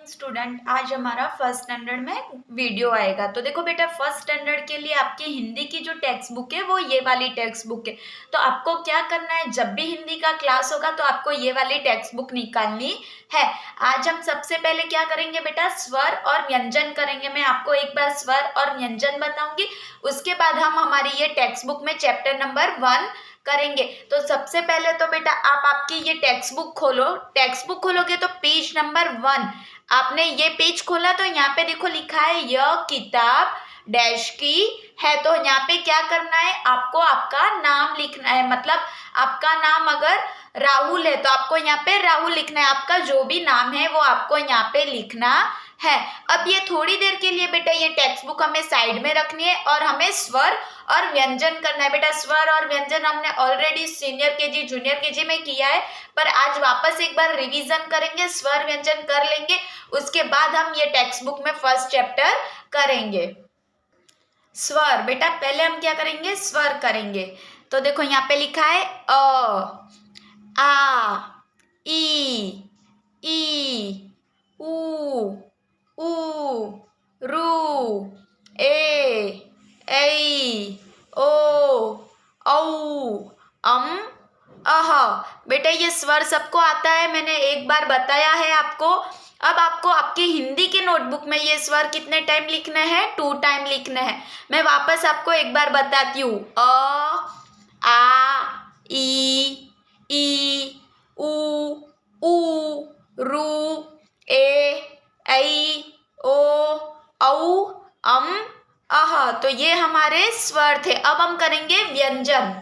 Student, आज हमारा first standard में वीडियो आएगा। तो देखो बेटा, फर्स्ट स्टैंडर्ड के लिए आपकी हिंदी की जो टेक्स्ट बुक है वो ये वाली टेक्स्ट बुक है। तो आपको क्या करना है, जब भी हिंदी का क्लास होगा तो आपको ये वाली टेक्स्ट बुक निकालनी है। आज हम सबसे पहले क्या करेंगे बेटा, स्वर और व्यंजन करेंगे। मैं आपको एक बार स्वर और व्यंजन बताऊंगी, उसके बाद हम हमारी ये टेक्स्ट बुक में चैप्टर नंबर 1 करेंगे। तो सबसे पहले तो बेटा आप आपकी ये टेक्स्ट बुक खोलो। टेक्स्ट बुक खोलोगे तो पेज नंबर 1, आपने ये पेज खोला तो यहाँ पे देखो लिखा है यह किताब डैश की है। तो यहाँ पे क्या करना है, आपको आपका नाम लिखना है। मतलब आपका नाम अगर राहुल है तो आपको यहाँ पे राहुल लिखना है। आपका जो भी नाम है वो आपको यहाँ पे लिखना है। अब ये थोड़ी देर के लिए बेटा ये टेक्स्ट बुक हमें साइड में रखनी है और हमें स्वर और व्यंजन करना है। बेटा स्वर और व्यंजन हमने already senior KG junior KG में किया है, पर आज वापस एक बार रिवीजन करेंगे, स्वर व्यंजन कर लेंगे। उसके बाद हम ये टेक्स्ट बुक में फर्स्ट चैप्टर करेंगे। स्वर बेटा पहले हम क्या करेंगे, स्वर करेंगे। तो देखो यहाँ पे लिखा है अ, आ, ई, ऊ, रू, ए, ऐ, ओ, औ, अम, अह। बेटा ये स्वर सबको आता है, मैंने एक बार बताया है आपको। अब आपको आपकी हिंदी के नोटबुक में ये स्वर कितने टाइम लिखने हैं, 2 टाइम लिखने हैं। मैं वापस आपको एक बार बताती हूँ। अ, आ, ई, ऊ, रू, ए, ऐ, ओ, औ, अम, अह। तो ये हमारे स्वर थे। अब हम करेंगे व्यंजन।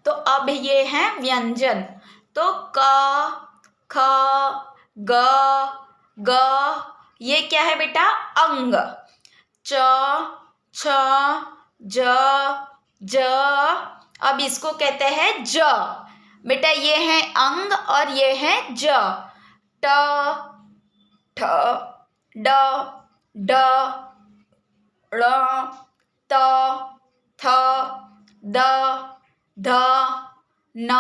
तो अब ये हैं व्यंजन। तो क, ख, ग, ग, ये क्या है बेटा, अंग। च, छ, ज, ज, अब इसको कहते हैं ज। बेटा ये है अंग और ये है ज। ट, ठ, ड, ढ, ळ, त, थ, द, ध, न,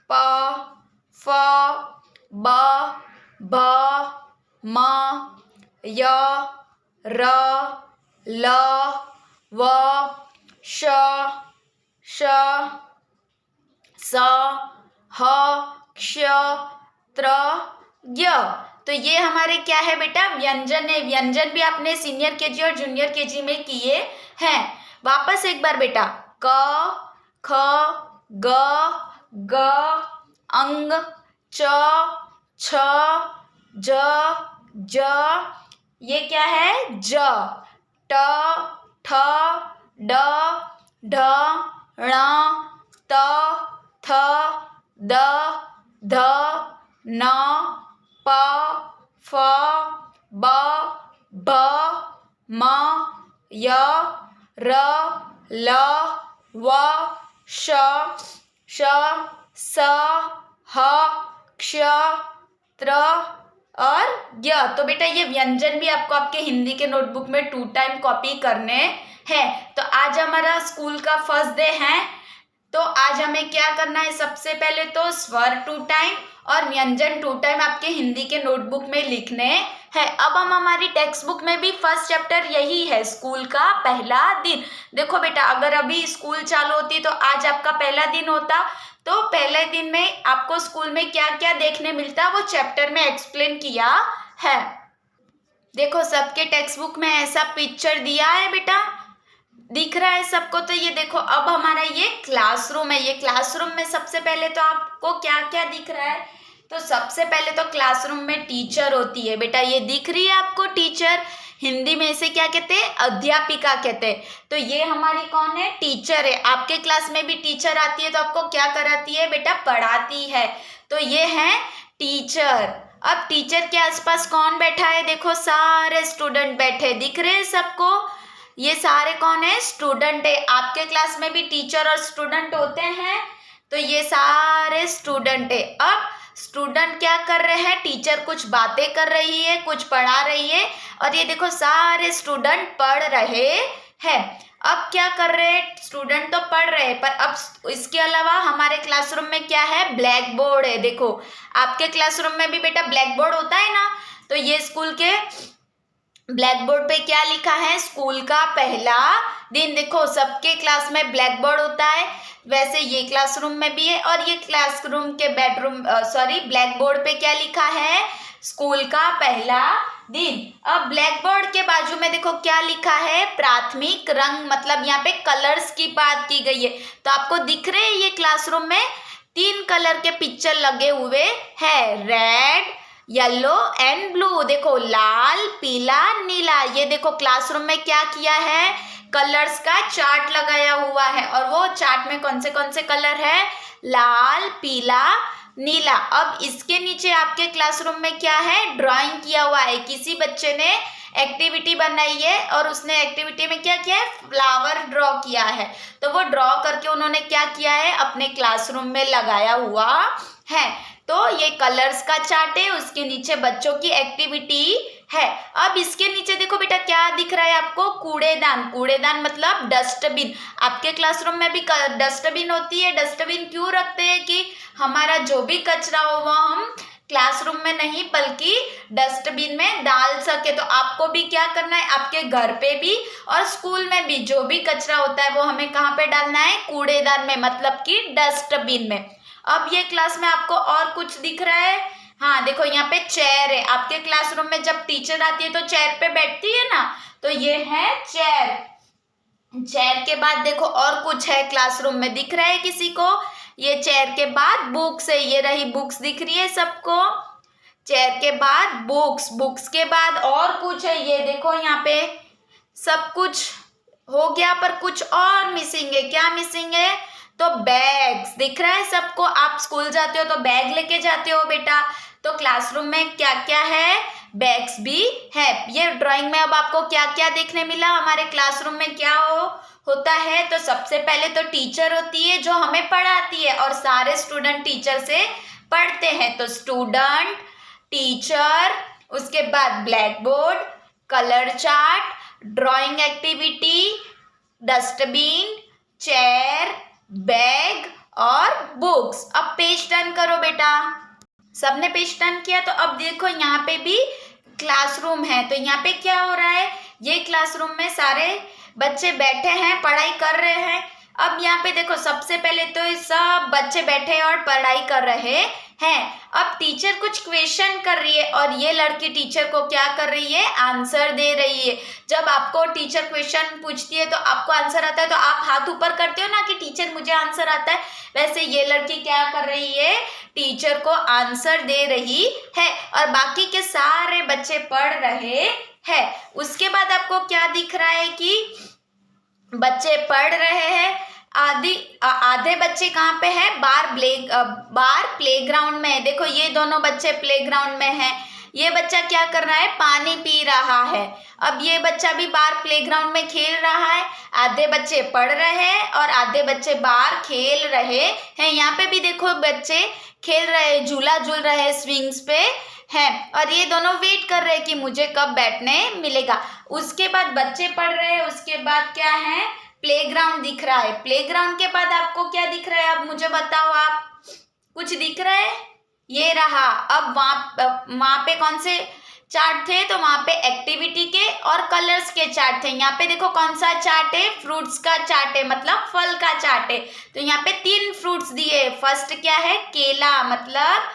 प, फ, ब, भ, म, य, र, ल, व, श, स, ह, क्ष, त्र, य। तो ये हमारे क्या है बेटा, व्यंजन है। व्यंजन भी आपने सीनियर केजी और जूनियर केजी में किए हैं। वापस एक बार बेटा, क, ख, ग, ग, अंग, च, छ, ज, ज, ये क्या है ज। ट, ठ, ड, ढ, ण, त, थ, द, ध, न, प, फ, ब, भ, म, य, र, ल, व, श, स, ह, क्ष, त्र और य। तो बेटा ये व्यंजन भी आपको आपके हिंदी के नोटबुक में 2 टाइम कॉपी करने हैं। तो आज हमारा स्कूल का फर्स्ट डे है। तो आज हमें क्या करना है, सबसे पहले तो स्वर 2 टाइम और व्यंजन 2 टाइम आपके हिंदी के नोटबुक में लिखने हैं। अब हम हमारी टेक्स्ट बुक में भी फर्स्ट चैप्टर यही है, स्कूल का पहला दिन। देखो बेटा अगर अभी स्कूल चालू होती तो आज आपका पहला दिन होता। तो पहले दिन में आपको स्कूल में क्या क्या देखने मिलता वो चैप्टर में एक्सप्लेन किया है। देखो सबके टेक्स्ट बुक में ऐसा पिक्चर दिया है बेटा, दिख रहा है सबको। तो ये देखो अब हमारा ये क्लासरूम है। ये क्लासरूम में सबसे पहले तो आपको क्या क्या दिख रहा है, तो सबसे पहले तो क्लासरूम में टीचर होती है। बेटा ये दिख रही है आपको टीचर, हिंदी में इसे क्या कहते हैं, अध्यापिका कहते हैं। तो ये हमारी कौन है, टीचर है। आपके क्लास में भी टीचर आती है तो आपको क्या कराती है बेटा, पढ़ाती है। तो ये है टीचर। अब टीचर के आसपास कौन बैठा है, देखो सारे स्टूडेंट बैठे दिख रहे हैं सबको। ये सारे कौन है, स्टूडेंट है। आपके क्लास में भी टीचर और स्टूडेंट होते हैं। तो ये सारे स्टूडेंट है। अब स्टूडेंट क्या कर रहे हैं, टीचर कुछ बातें कर रही है, कुछ पढ़ा रही है और ये देखो सारे स्टूडेंट पढ़ रहे हैं। अब क्या कर रहे हैं, स्टूडेंट तो पढ़ रहे हैं पर अब इसके अलावा हमारे क्लासरूम में क्या है, ब्लैक बोर्ड है। देखो आपके क्लासरूम में भी बेटा ब्लैक बोर्ड होता है ना, तो ये स्कूल के ब्लैक बोर्ड पे क्या लिखा है, स्कूल का पहला दिन। देखो सबके क्लास में ब्लैक बोर्ड होता है, वैसे ये क्लासरूम में भी है, और ये क्लासरूम के ब्लैक बोर्ड पे क्या लिखा है, स्कूल का पहला दिन। अब ब्लैक बोर्ड के बाजू में देखो क्या लिखा है, प्राथमिक रंग, मतलब यहाँ पे कलर्स की बात की गई है। तो आपको दिख रहे हैं ये क्लासरूम में 3 कलर के पिक्चर लगे हुए हैं, रेड, येलो एंड ब्लू। देखो लाल, पीला, नीला। ये देखो क्लासरूम में क्या किया है, कलर्स का चार्ट लगाया हुआ है, और वो चार्ट में कौन से कलर है, लाल, पीला, नीला। अब इसके नीचे आपके क्लासरूम में क्या है, ड्राइंग किया हुआ है। किसी बच्चे ने एक्टिविटी बनाई है और उसने एक्टिविटी में क्या किया है, फ्लावर ड्रॉ किया है। तो वो ड्रॉ करके उन्होंने क्या किया है, अपने क्लासरूम में लगाया हुआ है। तो ये कलर्स का चार्ट है, उसके नीचे बच्चों की एक्टिविटी है। अब इसके नीचे देखो बेटा क्या दिख रहा है आपको, कूड़ेदान। कूड़ेदान मतलब डस्टबिन। आपके क्लासरूम में भी डस्टबिन होती है। डस्टबिन क्यों रखते हैं कि हमारा जो भी कचरा हो वो हम क्लासरूम में नहीं बल्कि डस्टबिन में डाल सके। तो आपको भी क्या करना है, आपके घर पे भी और स्कूल में भी जो भी कचरा होता है वो हमें कहाँ पे डालना है, कूड़ेदान में, मतलब कि डस्टबिन में। अब ये क्लास में आपको और कुछ दिख रहा है, हाँ देखो यहाँ पे चेयर है। आपके क्लासरूम में जब टीचर आती है तो चेयर पे बैठती है ना, तो ये है चेयर। चेयर के बाद देखो और कुछ है क्लासरूम में, दिख रहा है किसी को, ये चेयर के बाद बुक्स है, ये रही बुक्स दिख रही है सबको। चेयर के बाद बुक्स, बुक्स के बाद और कुछ है, ये देखो यहाँ पे सब कुछ हो गया पर कुछ और मिसिंग है। क्या मिसिंग है, तो बैग्स दिख रहा है सबको। आप स्कूल जाते हो तो बैग लेके जाते हो बेटा, तो क्लासरूम में क्या क्या है, बैग्स भी है। ये ड्राइंग में अब आपको क्या क्या देखने मिला, हमारे क्लासरूम में क्या होता है। तो सबसे पहले तो टीचर होती है जो हमें पढ़ाती है, और सारे स्टूडेंट टीचर से पढ़ते हैं। तो स्टूडेंट, टीचर, उसके बाद black board, colour chart, drawing activity, dustbin, chair, bag और बुक्स। अब पेज टर्न करो बेटा। सबने पेज टर्न किया, तो अब देखो यहाँ पे भी क्लासरूम है। तो यहाँ पे क्या हो रहा है, ये क्लासरूम में सारे बच्चे बैठे हैं, पढ़ाई कर रहे हैं। अब यहाँ पे देखो सबसे पहले तो सब बच्चे बैठे और पढ़ाई कर रहे हैं। अब टीचर कुछ क्वेश्चन कर रही है और ये लड़की टीचर को क्या कर रही है, आंसर दे रही है। जब आपको टीचर क्वेश्चन पूछती है तो आपको आंसर आता है तो आप हाथ ऊपर करते हो ना कि टीचर मुझे आंसर आता है, वैसे ये लड़की क्या कर रही है, टीचर को आंसर दे रही है और बाकी के सारे बच्चे पढ़ रहे हैं। उसके बाद आपको क्या दिख रहा है कि बच्चे पढ़ रहे हैं, आधे बच्चे कहाँ पे हैं, बाहर प्लेग्राउंड में है। देखो ये दोनों बच्चे प्लेग्राउंड में हैं। ये बच्चा क्या कर रहा है, पानी पी रहा है। अब ये बच्चा भी बाहर प्लेग्राउंड में खेल रहा है। आधे बच्चे पढ़ रहे हैं और आधे बच्चे बाहर खेल रहे हैं। यहाँ पे भी देखो बच्चे खेल रहे, झूला झूल रहे, स्विंग्स पे हैं, और ये दोनों वेट कर रहे हैं कि मुझे कब बैठने मिलेगा। उसके बाद बच्चे पढ़ रहे हैं, उसके बाद क्या है, प्लेग्राउंड दिख रहा है। प्लेग्राउंड के बाद आपको क्या दिख रहा है, अब मुझे बताओ, आप कुछ दिख रहा है, ये रहा। अब वहाँ पे कौन से चार्ट थे, तो वहाँ पे एक्टिविटी के और कलर्स के चार्ट थे। यहाँ पे देखो कौन सा चार्ट है, फ्रूट्स का चार्ट है, मतलब फल का चार्ट है। तो यहाँ पे 3 फ्रूट्स दिए। फर्स्ट क्या है, केला, मतलब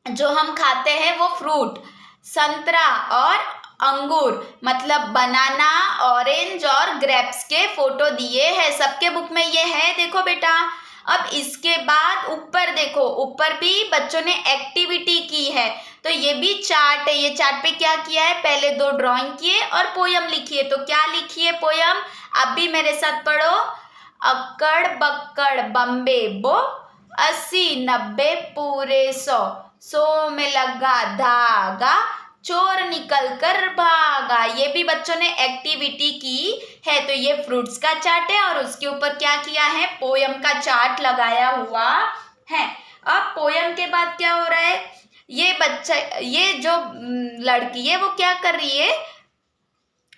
जो हम खाते हैं वो फ्रूट। संतरा और अंगूर, मतलब बनाना, ऑरेंज और ग्रेप्स के फोटो दिए हैं। सबके बुक में ये है, देखो बेटा। अब इसके बाद ऊपर देखो, ऊपर भी बच्चों ने एक्टिविटी की है। तो ये भी चार्ट है। ये चार्ट पे क्या किया है, पहले 2 ड्राइंग किए और पोयम लिखी है। तो क्या लिखी है पोयम, आप भी मेरे साथ पढ़ो। अक्कड़ बक्कड़ बम्बे बो, 80 90 पूरे 100, 100 में लगा धागा, चोर निकल कर भागा। ये भी बच्चों ने एक्टिविटी की है। तो ये फ्रूट्स का चार्ट है और उसके ऊपर क्या किया है, पोयम का चार्ट लगाया हुआ है। अब पोयम के बाद क्या हो रहा है, ये बच्चा, ये जो लड़की है वो क्या कर रही है,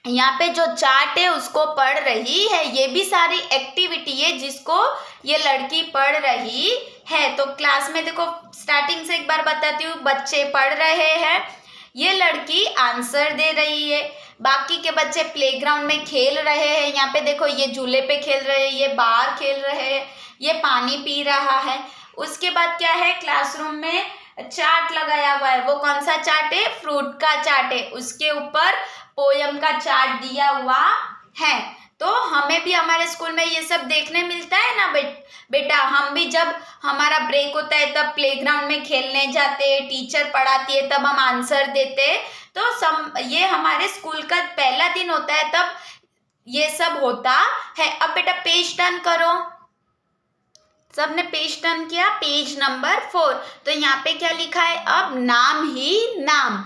यहाँ पे जो चार्ट है उसको पढ़ रही है। ये भी सारी एक्टिविटी है जिसको ये लड़की पढ़ रही है। तो क्लास में देखो, स्टार्टिंग से एक बार बताती हूँ, बच्चे पढ़ रहे हैं, ये लड़की आंसर दे रही है। बाकी के बच्चे प्लेग्राउंड में खेल रहे हैं। यहाँ पे देखो ये झूले पे खेल रहे हैं, ये बाहर खेल रहे हैं, ये पानी पी रहा है। उसके बाद क्या है, क्लासरूम में चार्ट लगाया हुआ है। वो कौन सा चार्ट है, फ्रूट का चार्ट है। उसके ऊपर पोयम का चार्ट दिया हुआ है। तो हमें भी हमारे स्कूल में ये सब देखने मिलता है ना बेटा। हम भी जब हमारा ब्रेक होता है तब प्लेग्राउंड में खेलने जाते हैं, टीचर पढ़ाती है तब हम आंसर देते हैं। तो ये हमारे स्कूल का पहला दिन होता है, तब ये सब होता है। अब बेटा पेज टर्न करो। सबने पेज टर्न किया, पेज नंबर 4। तो यहाँ पे क्या लिखा है, अब नाम ही नाम।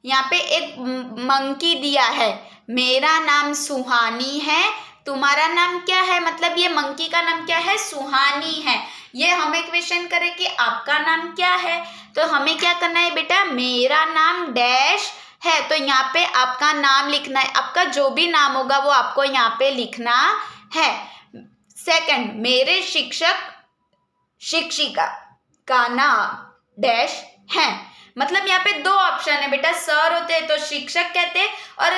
यहाँ पे एक मंकी दिया है, मेरा नाम सुहानी है, तुम्हारा नाम क्या है, मतलब ये मंकी का नाम क्या है, सुहानी है। ये हमें क्वेश्चन करे कि आपका नाम क्या है, तो हमें क्या करना है बेटा, मेरा नाम डैश है। तो यहाँ पे आपका नाम लिखना है, आपका जो भी नाम होगा वो आपको यहाँ पे लिखना है। सेकंड, मेरे शिक्षक शिक्षिका का नाम डैश है। मतलब यहाँ पे 2 ऑप्शन है बेटा, सर होते हैं तो शिक्षक कहते हैं और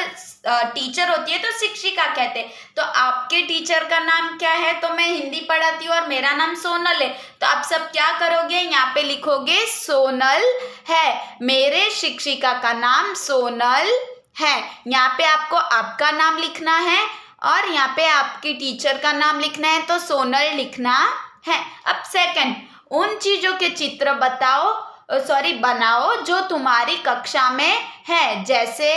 टीचर होती है तो शिक्षिका कहते हैं। तो आपके टीचर का नाम क्या है, तो मैं हिंदी पढ़ाती हूँ और मेरा नाम सोनल है। तो आप सब क्या करोगे, यहाँ पे लिखोगे सोनल है। मेरे शिक्षिका का नाम सोनल है। यहाँ पे आपको आपका नाम लिखना है और यहाँ पे आपकी टीचर का नाम लिखना है, तो सोनल लिखना है। अब सेकंड, उन चीजों के चित्र बनाओ जो तुम्हारी कक्षा में है। जैसे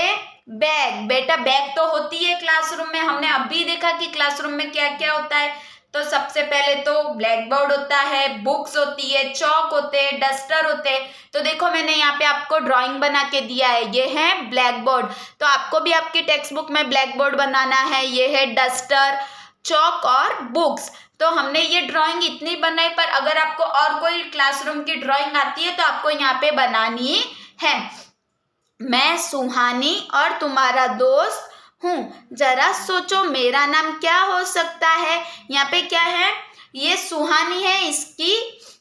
बैग, बेटा बैग तो होती है क्लासरूम में, हमने अभी देखा कि क्लासरूम में क्या क्या होता है। तो सबसे पहले तो ब्लैक बोर्ड होता है, बुक्स होती है, चौक होते हैं, डस्टर होते हैं। तो देखो मैंने यहाँ पे आपको ड्राइंग बना के दिया है, ये है ब्लैक बोर्ड। तो आपको भी आपकी टेक्स्ट बुक में ब्लैक बोर्ड बनाना है। ये है डस्टर, चौक और बुक्स। तो हमने ये ड्राइंग इतनी बनाई, पर अगर आपको और कोई क्लासरूम की ड्राइंग आती है तो आपको यहाँ पे बनानी है। मैं सुहानी और तुम्हारा दोस्त हूँ, जरा सोचो मेरा नाम क्या हो सकता है। यहाँ पे क्या है, ये सुहानी है, इसकी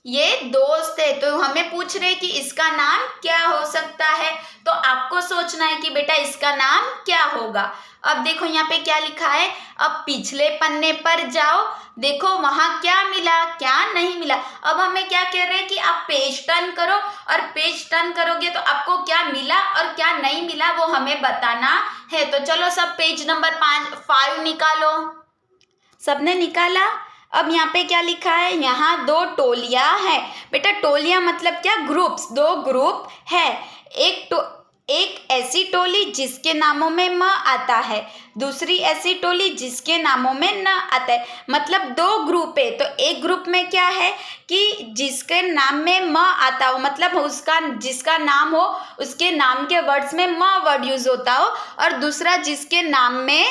ये दोस्त है। तो हमें पूछ रहे कि इसका नाम क्या हो सकता है। तो आपको सोचना है कि बेटा इसका नाम क्या होगा। अब देखो यहाँ पे क्या लिखा है, अब पिछले पन्ने पर जाओ, देखो वहां क्या मिला क्या नहीं मिला। अब हमें क्या कह रहे हैं कि आप पेज टर्न करो, और पेज टर्न करोगे तो आपको क्या मिला और क्या नहीं मिला वो हमें बताना है। तो चलो सब पेज नंबर 5 निकालो। सबने निकाला। अब यहाँ पे क्या लिखा है, यहाँ 2 टोलियां है। बेटा टोलियां मतलब क्या, ग्रुप्स, 2 ग्रुप है। एक ऐसी टोली जिसके नामों में म आता है, दूसरी ऐसी टोली जिसके नामों में न आता है। मतलब 2 ग्रुप है। तो एक ग्रुप में क्या है कि जिसके नाम में म आता हो, मतलब उसका जिसका नाम हो उसके नाम के वर्ड्स में म वर्ड यूज होता हो, और दूसरा जिसके नाम में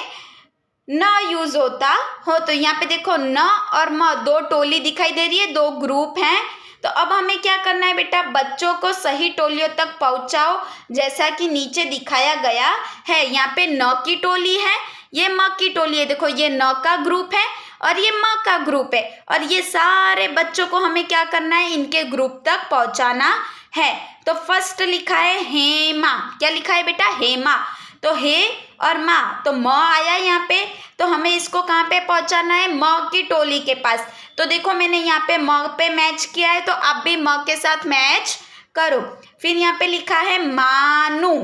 न यूज होता हो। तो यहाँ पे देखो न और म 2 टोली दिखाई दे रही है, 2 ग्रुप हैं। तो अब हमें क्या करना है बेटा, बच्चों को सही टोलियों तक पहुंचाओ, जैसा कि नीचे दिखाया गया है। यहाँ पे न की टोली है, ये म की टोली है। देखो ये न का ग्रुप है और ये म का ग्रुप है, और ये सारे बच्चों को हमें क्या करना है, इनके ग्रुप तक पहुंचाना है। तो फर्स्ट लिखा है हेमा। क्या लिखा है बेटा, हेमा। तो हे और माँ, तो म आया यहाँ पे, तो हमें इसको कहाँ पे पहुंचाना है, म की टोली के पास। तो देखो मैंने यहाँ पे म पे मैच किया है, तो आप भी म के साथ मैच करो। फिर यहाँ पे लिखा है मानू।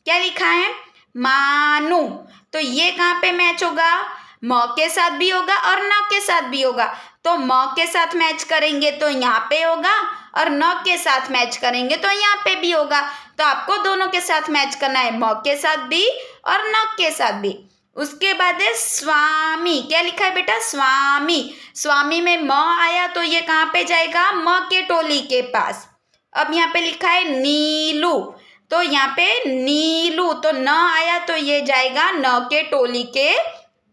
क्या लिखा है, मानू। तो ये कहाँ पे मैच होगा, म के साथ भी होगा और न के साथ भी होगा। तो म के साथ मैच करेंगे तो यहाँ पे होगा, और न के साथ मैच करेंगे तो यहाँ पे भी होगा। तो आपको दोनों के साथ मैच करना है, म के साथ भी और न के साथ भी। उसके बाद है स्वामी। क्या लिखा है बेटा, स्वामी। स्वामी में म आया तो ये कहाँ पे जाएगा, म के टोली के पास। अब यहाँ पे लिखा है नीलू। तो यहाँ पे नीलू, तो न आया तो ये जाएगा न के टोली के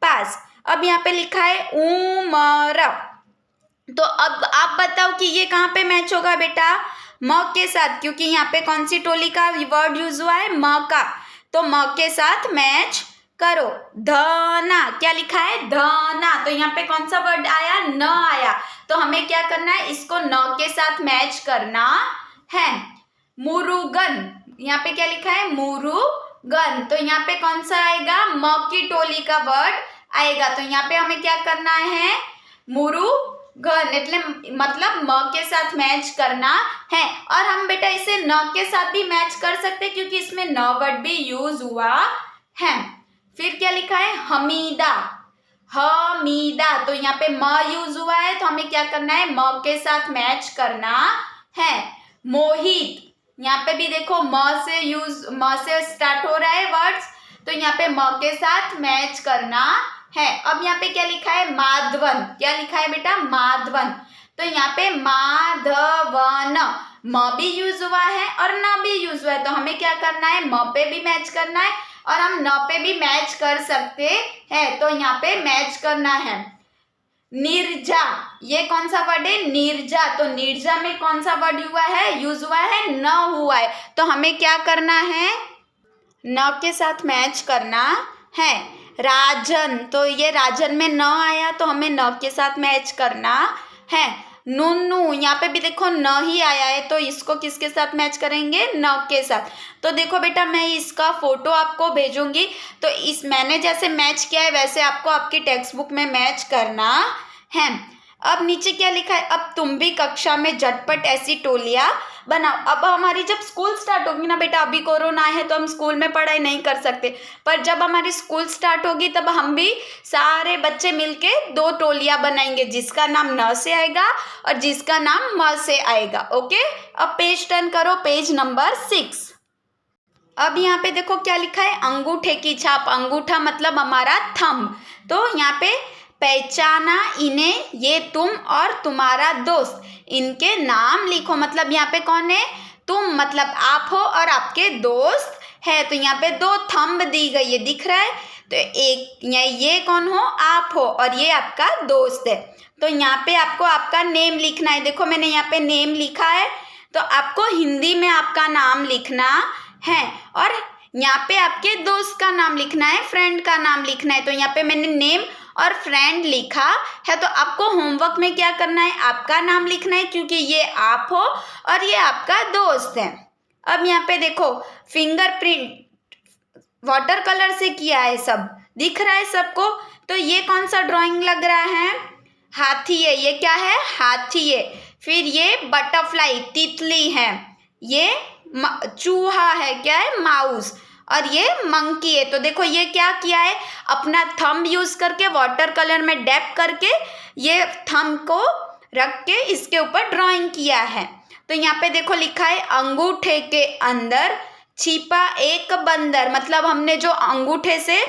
पास। अब यहाँ पे लिखा है उमर। तो अब आप बताओ कि ये कहाँ पे मैच होगा बेटा, म के साथ, क्योंकि यहाँ पे कौन सी टोली का वर्ड यूज हुआ है, म का। तो म के साथ मैच करो। धना। क्या लिखा है, धना। तो यहाँ पे कौन सा वर्ड आया, न आया। तो हमें क्या करना है, इसको न के साथ मैच करना है। मुरुगन। यहाँ पे क्या लिखा है, मुरुगन। तो यहाँ पे कौन सा आएगा, म की टोली का वर्ड आएगा। तो यहाँ पे हमें क्या करना है, मुरुगन मतलब म के साथ मैच करना है। और हम बेटा इसे न के साथ भी मैच कर सकते हैं क्योंकि इसमें न वर्ड भी यूज हुआ है। फिर क्या लिखा है, हमीदा, हमीदा। तो यहाँ पे म यूज हुआ है तो हमें क्या करना है, म के साथ मैच करना है। मोहित, यहाँ पे भी देखो म से स्टार्ट हो रहा है वर्ड्स, तो यहाँ पे म के साथ मैच करना है। अब यहाँ पे क्या लिखा है, माधवन। क्या लिखा है बेटा, माधवन। तो यहाँ पे माधवन, म भी यूज हुआ है और न भी यूज हुआ है, तो हमें क्या करना है, म पे भी मैच करना है और हम न पे भी मैच कर सकते हैं। तो यहाँ पे मैच करना है। निर्जा, ये कौन सा वर्ड है, निर्जा। तो निर्जा में कौन सा वर्ड हुआ है, यूज हुआ है, न हुआ है। तो हमें क्या करना है, न के साथ मैच करना है। राजन, तो ये राजन में न आया तो हमें न के साथ मैच करना है। नुन्नू, यहाँ पे भी देखो न ही आया है तो इसको किसके साथ मैच करेंगे, न के साथ। तो देखो बेटा मैं इसका फोटो आपको भेजूंगी, तो इस मैंने जैसे मैच किया है वैसे आपको आपकी टेक्स्ट बुक में मैच करना है। अब नीचे क्या लिखा है, अब तुम भी कक्षा में झटपट ऐसी टोलियां बनाओ। अब हमारी जब स्कूल स्टार्ट होगी ना बेटा, अभी कोरोना है तो हम स्कूल में पढ़ाई नहीं कर सकते, पर जब हमारी स्कूल स्टार्ट होगी तब हम भी सारे बच्चे मिलके 2 टोलियां बनाएंगे, जिसका नाम न से आएगा और जिसका नाम म से आएगा। ओके, अब पेज टर्न करो, पेज नंबर 6। अब यहाँ पे देखो क्या लिखा है, अंगूठे की छाप। अंगूठा मतलब हमारा थंब। तो यहाँ पे पहचाना इन्हें, ये तुम और तुम्हारा दोस्त, इनके नाम लिखो। मतलब यहाँ पे कौन है, तुम मतलब आप हो और आपके दोस्त है। तो यहाँ पे 2 थंब दी गई है, दिख रहा है। तो एक ये कौन हो, आप हो और ये आपका दोस्त है। तो यहाँ पे आपको आपका नेम लिखना है। देखो मैंने यहाँ पे नेम लिखा है, तो आपको हिंदी में आपका नाम लिखना है और यहाँ पे आपके दोस्त का नाम लिखना है, फ्रेंड का नाम लिखना है। तो यहाँ पे मैंने नेम और फ्रेंड लिखा है। तो आपको होमवर्क में क्या करना है, आपका नाम लिखना है क्योंकि ये आप हो और ये आपका दोस्त है। अब यहाँ पे देखो फिंगरप्रिंट वाटर कलर से किया है, सब दिख रहा है सबको। तो ये कौन सा ड्राइंग लग रहा है, हाथी है। ये क्या है, हाथी है। फिर ये बटरफ्लाई तितली है, ये चूहा है, क्या है, माउस, और ये मंकी है। तो देखो ये क्या किया है, अपना थंब यूज करके वाटर कलर में डैप करके ये थंब को रख के इसके ऊपर ड्राइंग किया है। तो यहाँ पे देखो लिखा है, अंगूठे के अंदर छिपा एक बंदर। मतलब हमने जो अंगूठे से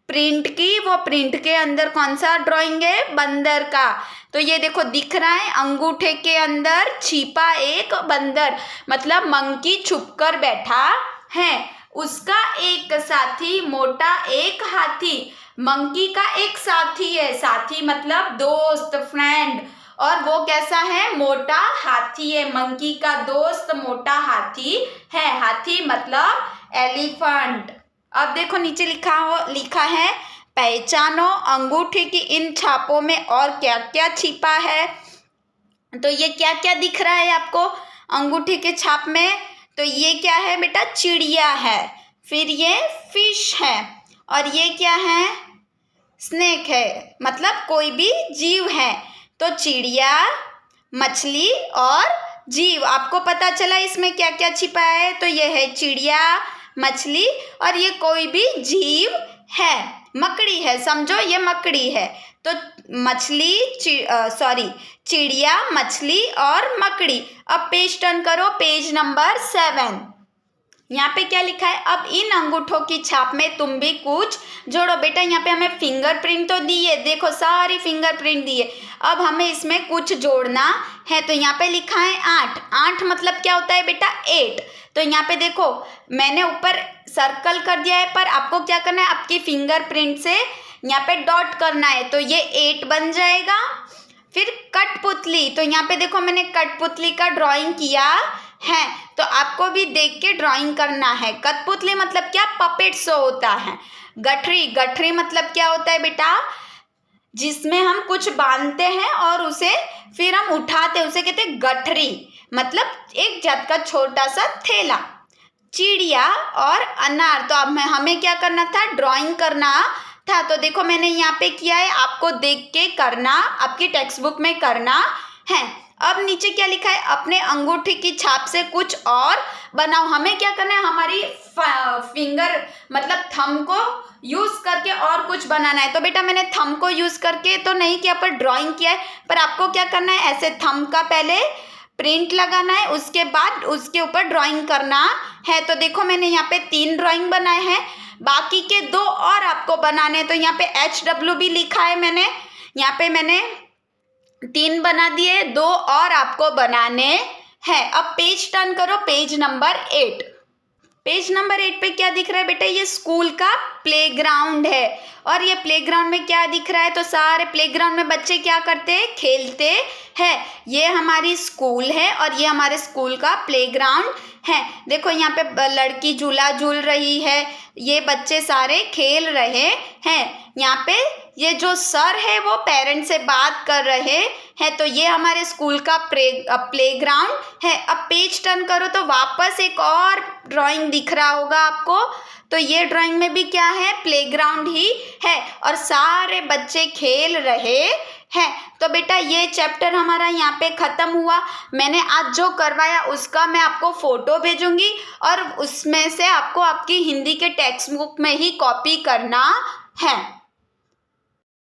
प्रिंट की, वो प्रिंट के अंदर कौन सा ड्राइंग है, बंदर का। तो ये देखो दिख रहा है, अंगूठे के अंदर छिपा एक बंदर, मतलब मंकी छुपकर बैठा है। उसका एक साथी मोटा एक हाथी। मंकी का एक साथी है, साथी मतलब दोस्त, फ्रेंड, और वो कैसा है, मोटा हाथी है। मंकी का दोस्त मोटा हाथी है। हाथी मतलब एलिफेंट। अब देखो नीचे लिखा है, पहचानो अंगूठे की इन छापों में और क्या क्या छिपा है। तो ये क्या क्या दिख रहा है आपको अंगूठे के छाप में, तो ये क्या है बेटा, चिड़िया है। फिर ये फिश है और ये क्या है, स्नेक है, मतलब कोई भी जीव है। तो चिड़िया, मछली और जीव, आपको पता चला इसमें क्या क्या छिपा है। तो ये है चिड़िया, मछली और ये कोई भी जीव है। मकड़ी है, समझो ये मकड़ी है। तो चिड़िया, मछली और मकड़ी। अब पेज टर्न करो, पेज नंबर 7। यहाँ पे क्या लिखा है, अब इन अंगूठों की छाप में तुम भी कुछ जोड़ो। बेटा यहाँ पे हमें फिंगरप्रिंट तो दी है, देखो सारी फिंगरप्रिंट दी है। अब हमें इसमें कुछ जोड़ना है। तो यहाँ पे लिखा है 8। 8 मतलब क्या होता है बेटा, 8। तो यहाँ पे देखो मैंने ऊपर सर्कल कर दिया है, पर आपको क्या करना है, आपकी फिंगरप्रिंट से यहाँ पे डॉट करना है। तो ये 8 बन जाएगा। फिर कठपुतली, तो यहाँ पे देखो मैंने कठपुतली का ड्राइंग किया है, तो आपको भी देख के ड्राइंग करना है। कठपुतली मतलब क्या, पपेट शो होता है। गठरी, गठरी मतलब क्या होता है बेटा, जिसमें हम कुछ बांधते हैं और उसे फिर हम उठाते हैं, उसे कहते हैं गठरी, मतलब एक जात का छोटा सा थैला। चिड़िया और अनार। तो अब हमें क्या करना था, ड्राइंग करना था। तो देखो मैंने यहाँ पे किया है, आपको देख के करना, आपकी टेक्स्ट बुक में करना है। अब नीचे क्या लिखा है, अपने अंगूठे की छाप से कुछ और बनाओ। हमें क्या करना है, हमारी फिंगर मतलब थंब को यूज करके और कुछ बनाना है। तो बेटा मैंने थंब को यूज करके तो नहीं किया, पर ड्राइंग किया है। पर आपको क्या करना है, ऐसे थंब का पहले प्रिंट लगाना है, उसके बाद उसके ऊपर ड्राइंग करना है। तो देखो मैंने यहाँ पे 3 ड्राइंग बनाए हैं, बाकी के 2 और आपको बनाने हैं। तो यहाँ पे HW भी लिखा है मैंने, यहाँ पे मैंने 3 बना दिए, 2 और आपको बनाने हैं। अब पेज टर्न करो, पेज नंबर 8। पेज नंबर 8 पे क्या दिख रहा है बेटा, ये स्कूल का प्लेग्राउंड है। और ये प्लेग्राउंड में क्या दिख रहा है, तो सारे प्लेग्राउंड में बच्चे क्या करते हैं, खेलते हैं। ये हमारी स्कूल है और ये हमारे स्कूल का प्लेग्राउंड है। देखो यहाँ पे लड़की झूला झूल रही है, ये बच्चे सारे खेल रहे हैं। यहाँ पे ये जो सर है वो पेरेंट्स से बात कर रहे हैं। तो ये हमारे स्कूल का प्लेग्राउंड है। अब पेज टर्न करो तो वापस एक और ड्राइंग दिख रहा होगा आपको। तो ये ड्राइंग में भी क्या है, प्लेग्राउंड ही है और सारे बच्चे खेल रहे हैं। तो बेटा ये चैप्टर हमारा यहाँ पे ख़त्म हुआ। मैंने आज जो करवाया उसका मैं आपको फ़ोटो भेजूंगी और उसमें से आपको आपकी हिंदी के टेक्स्ट बुक में ही कॉपी करना है।